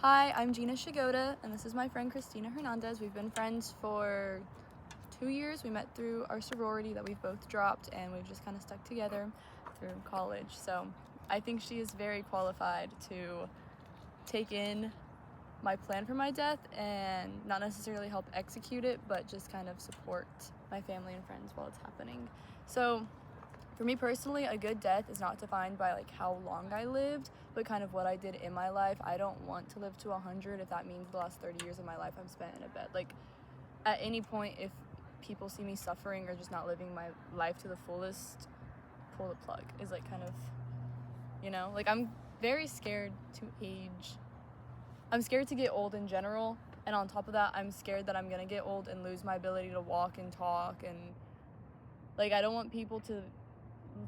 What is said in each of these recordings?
Hi, I'm Gina Shigoda, and this is my friend Christina Hernandez. We've been friends for 2 years. We met through our sorority that we've both dropped, and we've just kind of stuck together through college. So I think she is very qualified to take in my plan for my death and not necessarily help execute it, but just kind of support my family and friends while it's happening. So for me personally, a good death is not defined by like how long I lived, but kind of what I did in my life. I don't want to live to 100 if that means the last 30 years of my life I'm spent in a bed. Like at any point, if people see me suffering or just not living my life to the fullest, pull the plug is like kind of, like I'm very scared to age. I'm scared to get old in general. And on top of that, I'm scared that I'm gonna get old and lose my ability to walk and talk. And like, I don't want people to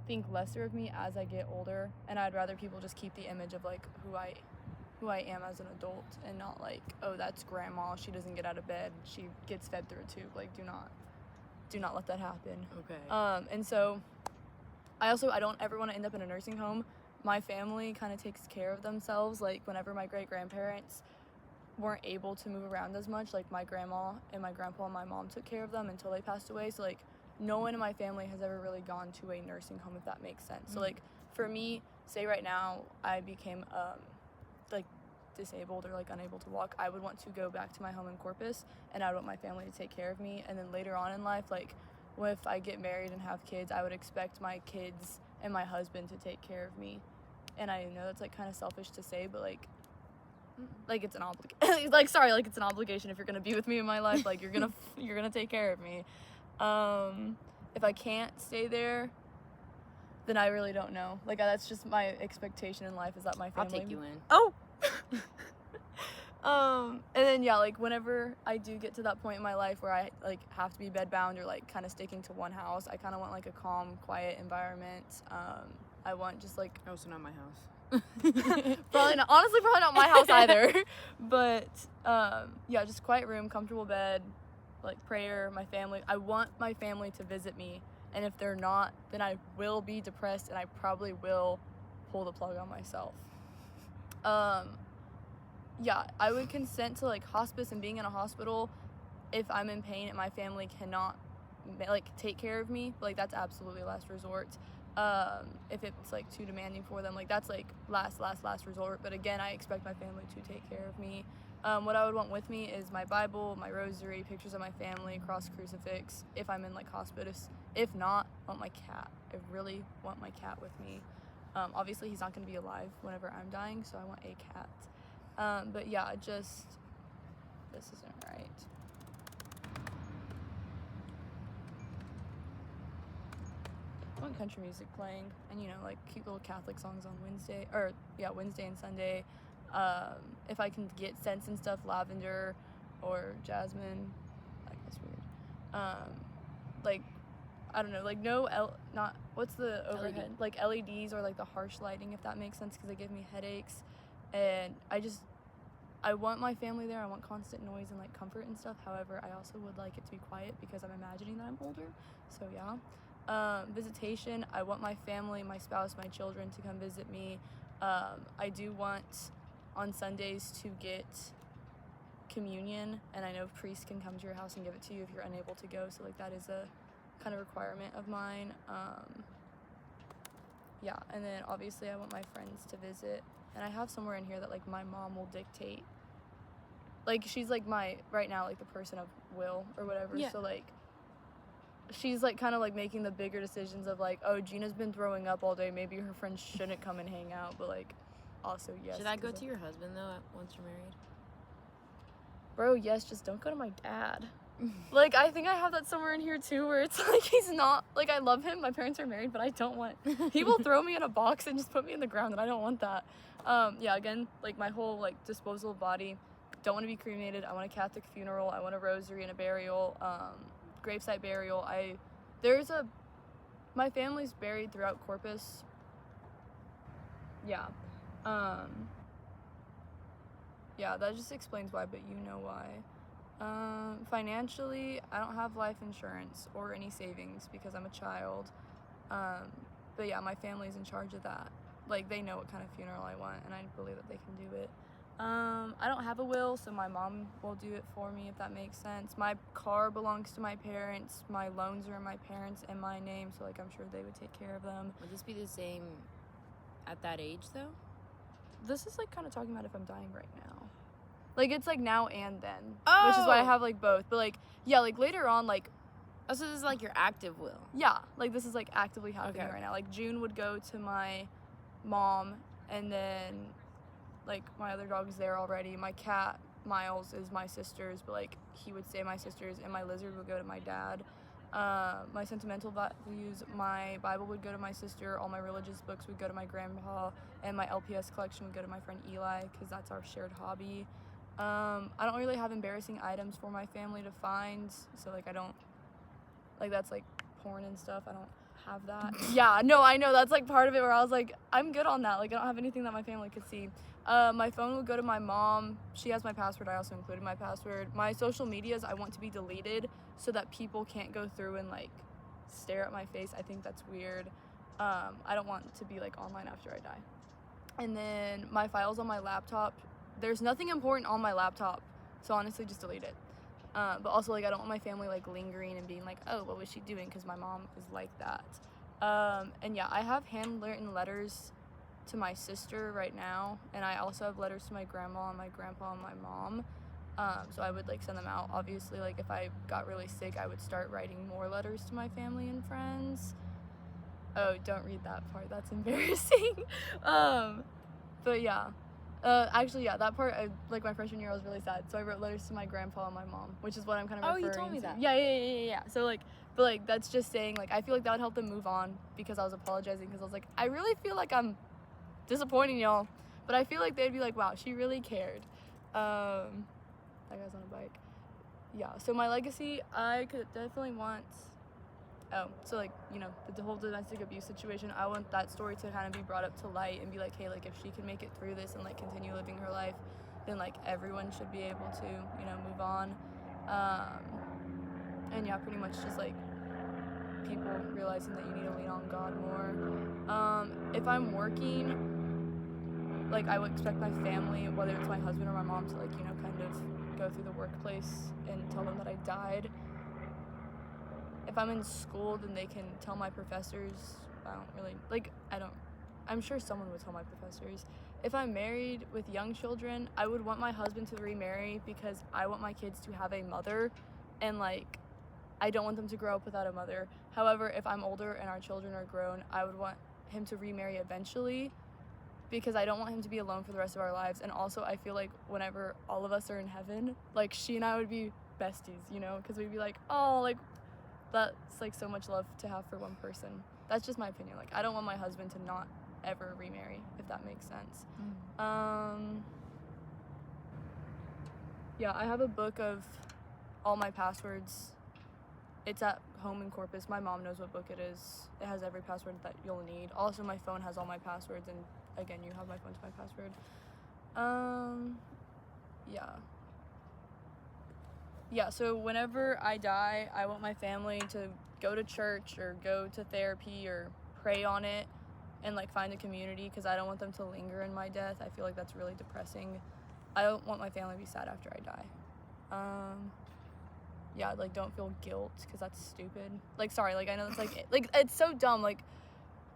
think lesser of me as I get older, and I'd rather people just keep the image of like who I am as an adult, and not like, oh, that's grandma, she doesn't get out of bed, she gets fed through a tube. Like, do not let that happen. Okay. And so I don't ever want to end up in a nursing home. My family kind of takes care of themselves. Like whenever my great grandparents weren't able to move around as much, like my grandma and my grandpa and my mom took care of them until they passed away. So like no one in my family has ever really gone to a nursing home, if that makes sense. So like for me, say right now I became like disabled or like unable to walk, I would want to go back to my home in Corpus, and I would want my family to take care of me. And then later on in life, like if I get married and have kids, I would expect my kids and my husband to take care of me. And I know that's like kind of selfish to say, but like it's an obligation. Like it's an obligation. If you're gonna be with me in my life, like you're gonna take care of me. If I can't stay there, then I really don't know. Like that's just my expectation in life, is that my family. I'll take you in. Oh. And then yeah, like whenever I do get to that point in my life where I like have to be bedbound or like kind of sticking to one house, I kind of want like a calm, quiet environment. I want just like Oh, so not my house. probably not my house either. But yeah, just quiet room, comfortable bed, like prayer, my family. I want my family to visit me, and if they're not, then I will be depressed and I probably will pull the plug on myself. Yeah, I would consent to like hospice and being in a hospital if I'm in pain and my family cannot like take care of me. Like that's absolutely last resort. If it's like too demanding for them, like that's like last resort. But again, I expect my family to take care of me. What I would want with me is my Bible, my rosary, pictures of my family, cross, crucifix, if I'm in like hospice. If not, I want my cat. I really want my cat with me. Obviously he's not going to be alive whenever I'm dying, so I want a cat. But yeah, this isn't right. I want country music playing, and like cute little Catholic songs on Wednesday and Sunday. If I can get scents and stuff, lavender or jasmine. That's weird. Like I don't know, like not what's the overhead, LED. like LEDs or like the harsh lighting, if that makes sense, because they give me headaches. And I want my family there. I want constant noise and like comfort and stuff. However, I also would like it to be quiet because I'm imagining that I'm older. So yeah. Visitation, I want my family, my spouse, my children to come visit me. I do want on Sundays to get communion, and I know priests can come to your house and give it to you if you're unable to go. So like that is a kind of requirement of mine. Yeah, and then obviously I want my friends to visit. And I have somewhere in here that like my mom will dictate. Like she's like right now like the person of will or whatever. Yeah. So like she's like kind of like making the bigger decisions of like, oh, Gina's been throwing up all day, maybe her friends shouldn't come and hang out. But like also yes. Should I go to your husband though once you're married? Bro, yes, just don't go to my dad. Like I think I have that somewhere in here too, where it's like he's not like, I love him, my parents are married, but I don't want he will throw me in a box and just put me in the ground, and I don't want that. Yeah, again, like my whole like disposal body, don't want to be cremated. I want a Catholic funeral. I want a rosary and a burial, gravesite burial. My family's buried throughout Corpus. Yeah. Yeah, that just explains why, but you know why. Financially, I don't have life insurance or any savings because I'm a child. But yeah, my family's in charge of that. Like, they know what kind of funeral I want, and I believe that they can do it. I don't have a will, so my mom will do it for me, if that makes sense. My car belongs to my parents. My loans are in my parents and my name, so, like, I'm sure they would take care of them. Would this be the same at that age, though? This is, like, kind of talking about if I'm dying right now. Like, it's, like, now and then. Which is why I have, like, both. But, like, yeah, like, later on, like, Oh, so this is like your active will. yeah, like, this is, like, actively happening Okay. right now. Like, June would go to my mom, and then, like, my other dog is there already. My cat, Miles, is my sister's, but, like, he would stay my sister's, and my lizard would go to my dad. My sentimental values, my Bible would go to my sister, all my religious books would go to my grandpa, and my LPS collection would go to my friend Eli, because that's our shared hobby. I don't really have embarrassing items for my family to find, so, like, I don't, like, that's, like, porn and stuff, I don't have that. Yeah, no, I know, that's, like, part of it where I was like, I'm good on that, like, I don't have anything that my family could see. My phone would go to my mom. She has my password. I also included my password. My social medias I want to be deleted so that people can't go through and, like, stare at my face. I think that's weird. I don't want to be, like, online after I die. And then my files on my laptop, there's nothing important on my laptop, so honestly just delete it. But also, like, I don't want my family, like, lingering and being like, oh, what was she doing, because my mom is like that. And yeah, I have handwritten letters to my sister right now, and I also have letters to my grandma and my grandpa and my mom. So I would, like, send them out. Obviously, like, if I got really sick, I would start writing more letters to my family and friends. Oh, don't read that part, that's embarrassing. But yeah, actually, yeah, that part, like, my freshman year I was really sad, so I wrote letters to my grandpa and my mom, which is what I'm kind of referring to. Oh, you told me that. Yeah. So, like, but, like, that's just saying, like, I feel like that would help them move on, because I was apologizing, because I was like, I really feel like I'm disappointing y'all, but I feel like they'd be like, wow, she really cared. That guy's on a bike. Yeah, so my legacy, I could definitely want, so, like, you know, the whole domestic abuse situation, I want that story to kind of be brought up to light and be like, hey, like, if she can make it through this and, like, continue living her life, then, like, everyone should be able to, you know, move on. And yeah, pretty much just, like, people realizing that you need to lean on God more. If I'm working, like, I would expect my family, whether it's my husband or my mom, to, like, you know, kind of go through the workplace and tell them that I died. If I'm in school, then they can tell my professors. I don't really, like, I'm sure someone would tell my professors. If I'm married with young children, I would want my husband to remarry, because I want my kids to have a mother, and, like, I don't want them to grow up without a mother. However, if I'm older and our children are grown, I would want him to remarry eventually, because I don't want him to be alone for the rest of our lives. And also, I feel like whenever all of us are in heaven, like, she and I would be besties, you know, because we'd be like, oh, like, that's, like, so much love to have for one person. That's just my opinion. Like, I don't want my husband to not ever remarry, if that makes sense. Yeah, I have a book of all my passwords. It's at home in Corpus. My mom knows what book it is. It has every password that you'll need. Also, my phone has all my passwords, and again, you have my phone to my password. Yeah, so whenever I die, I want my family to go to church or go to therapy or pray on it and, like, find a community, because I don't want them to linger in my death. I feel like that's really depressing. I don't want my family to be sad after I die. Yeah, like, don't feel guilt, because that's stupid. Like, sorry, like, I know it's, like, it's so dumb, like,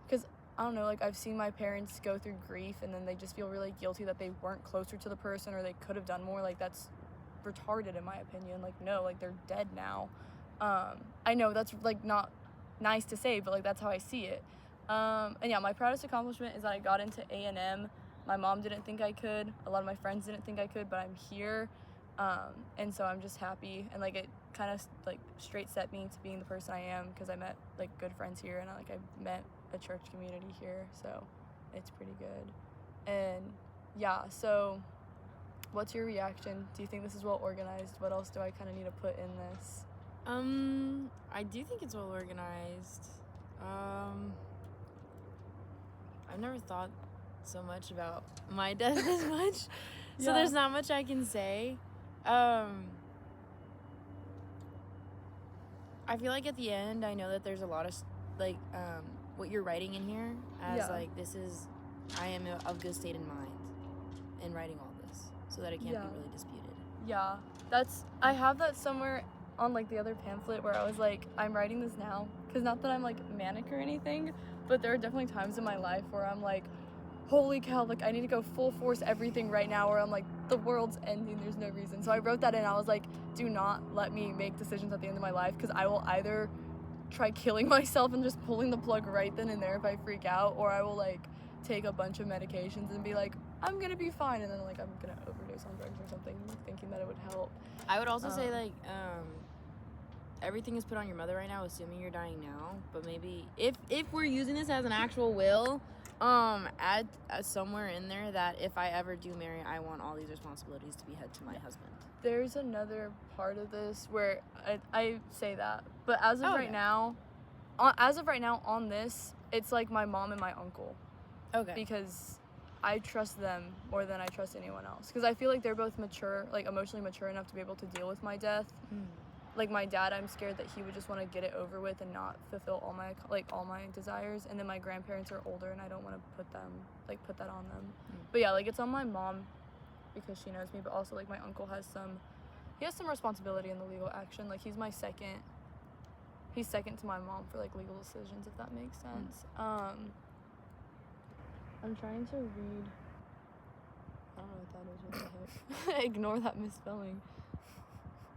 because, I don't know, like, I've seen my parents go through grief, and then they just feel really guilty that they weren't closer to the person, or they could have done more. Like, that's retarded, in my opinion. Like, no, like, they're dead now. I know that's, like, not nice to say, but, like, that's how I see it. And yeah, my proudest accomplishment is that I got into A&M. My mom didn't think I could. A lot of my friends didn't think I could, but I'm here. And so I'm just happy, and, like, it kind of, like, straight set me to being the person I am, because I met, like, good friends here, and, like, I met a church community here, so it's pretty good. And yeah, so what's your reaction? Do you think this is well organized? What else do I kind of need to put in this? I do think it's well organized. I've never thought so much about my death as much, so there's not much I can say. I feel like at the end, I know that there's a lot of, like, what you're writing in here as, like, this is, I am of good state in mind in writing all this. so that it can't Yeah. be really disputed. Yeah, I have that somewhere on like the other pamphlet where I was like, I'm writing this now, because not that I'm like manic or anything, but there are definitely times in my life where I'm like, holy cow, like I need to go full force everything right now, or I'm like, the world's ending, there's no reason. So I wrote that in. I was like, do not let me make decisions at the end of my life, because I will either try killing myself and just pulling the plug right then and there if I freak out, or I will like take a bunch of medications and be like, I'm gonna be fine, and then like I'm gonna overdose on drugs or something, thinking that it would help. I would also say, like, everything is put on your mother right now, assuming you're dying now. But maybe if we're using this as an actual will, add somewhere in there that if I ever do marry, I want all these responsibilities to be head to my husband. There's another part of this where I say that, but as of right now, on this, it's like my mom and my uncle, because I trust them more than I trust anyone else, because I feel like they're both mature, like emotionally mature enough to be able to deal with my death. Like my dad, I'm scared that he would just want to get it over with and not fulfill all my desires. And then my grandparents are older, and I don't want to put that on them. But yeah, like it's on my mom because she knows me, but also like my uncle has some responsibility in the legal action. Like he's second to my mom for like legal decisions, if that makes sense. I'm trying to read. I don't know what that is. What the heck? Ignore that misspelling.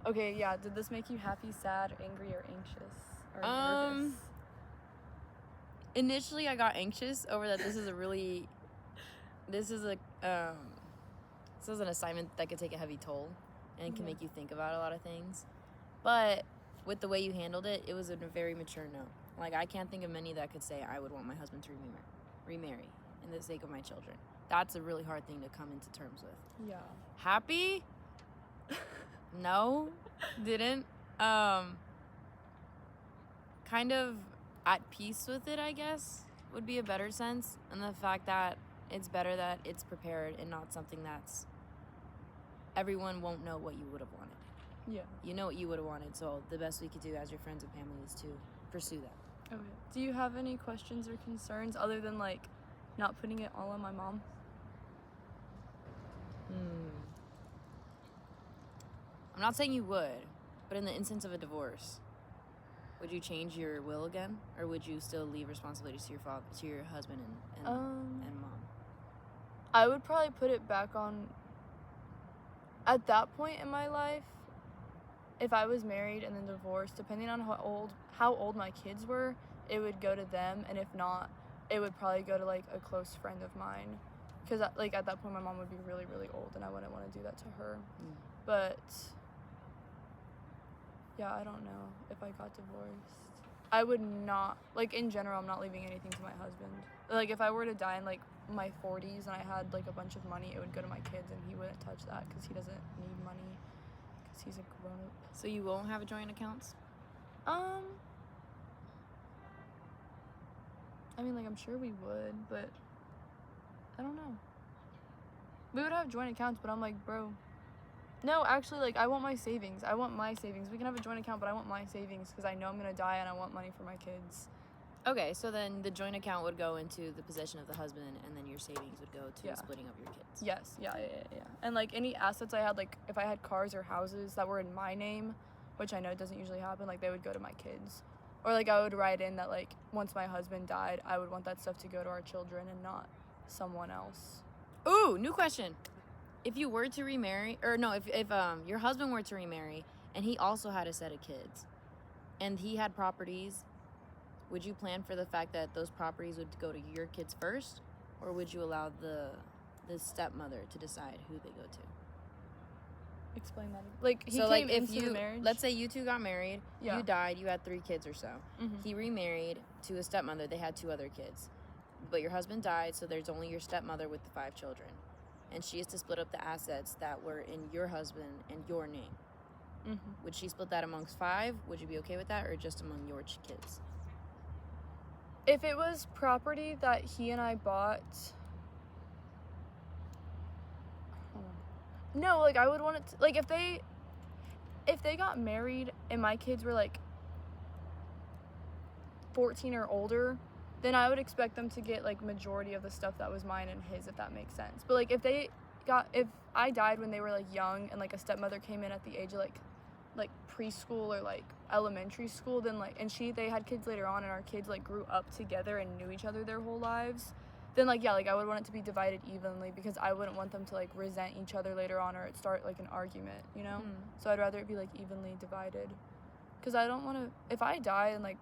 Okay, yeah. Did this make you happy, sad, angry, or anxious? Or nervous? Initially I got anxious over that. This is an assignment that could take a heavy toll and can make you think about a lot of things. But with the way you handled it, it was a very mature no. Like, I can't think of many that could say I would want my husband to remarry in the sake of my children. That's a really hard thing to come into terms with. Yeah. Happy? No, didn't. Kind of at peace with it, I guess, would be a better sense. And the fact that it's better that it's prepared and not something that's everyone won't know what you would have wanted. Yeah. You know what you would have wanted, so the best we could do as your friends and family is to pursue that. Okay. Do you have any questions or concerns other than like not putting it all on my mom? I'm not saying you would, but in the instance of a divorce, would you change your will again, or would you still leave responsibilities to your father, to your husband and mom? I would probably put it back on. At that point in my life, if I was married and then divorced, depending on how old my kids were, it would go to them, and if not, it would probably go to like a close friend of mine, because like at that point my mom would be really, really old, and I wouldn't want to do that to her. But yeah, I don't know if I got divorced. I would not, like in general, I'm not leaving anything to my husband. Like if I were to die in like my 40s and I had like a bunch of money, it would go to my kids, and he wouldn't touch that because he doesn't need money because he's a grown-up. So you won't have joint accounts? I mean, like I'm sure we would, but I don't know. We would have joint accounts, but I'm like, bro. No, actually, like, I want my savings. I want my savings. We can have a joint account, but I want my savings because I know I'm going to die and I want money for my kids. Okay, so then the joint account would go into the possession of the husband, and then your savings would go to splitting up your kids. Yes, yeah. And, like, any assets I had, like, if I had cars or houses that were in my name, which I know doesn't usually happen, like, they would go to my kids. Or, like, I would write in that, like, once my husband died, I would want that stuff to go to our children and not someone else. Ooh, new question. If you were to remarry, or no, if your husband were to remarry and he also had a set of kids and he had properties, would you plan for the fact that those properties would go to your kids first, or would you allow the stepmother to decide who they go to? Explain that. Like, he so came like if into you the marriage. let's say you two got married, Yeah. you died, you had 3 kids or so. Mm-hmm. He remarried to a stepmother, they had 2 other kids. But your husband died, so there's only your stepmother with the 5 children. And she is to split up the assets that were in your husband and your name. Mm-hmm. Would she split that amongst 5? Would you be okay with that, or just among your kids? If it was property that he and I bought, no, like I would want it to, like if they got married and my kids were like 14 or older, then I would expect them to get like majority of the stuff that was mine and his, if that makes sense. But like if I died when they were like young and like a stepmother came in at the age of like preschool or like elementary school, then like, and they had kids later on and our kids like grew up together and knew each other their whole lives, then like, yeah, like I would want it to be divided evenly because I wouldn't want them to like resent each other later on or it start like an argument, you know? So I'd rather it be like evenly divided, because I don't want to, if I die and like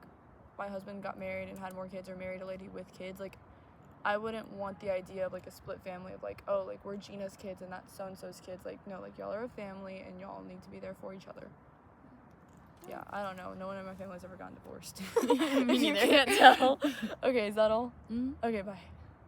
my husband got married and had more kids or married a lady with kids, like I wouldn't want the idea of like a split family of like, oh, like we're Gina's kids and that's so-and-so's kids. Like, no, like y'all are a family and y'all need to be there for each other. Yeah, I don't know. No one in my family's ever gotten divorced. Me You neither. can't tell. Okay, is that all? Mm-hmm. Okay, bye.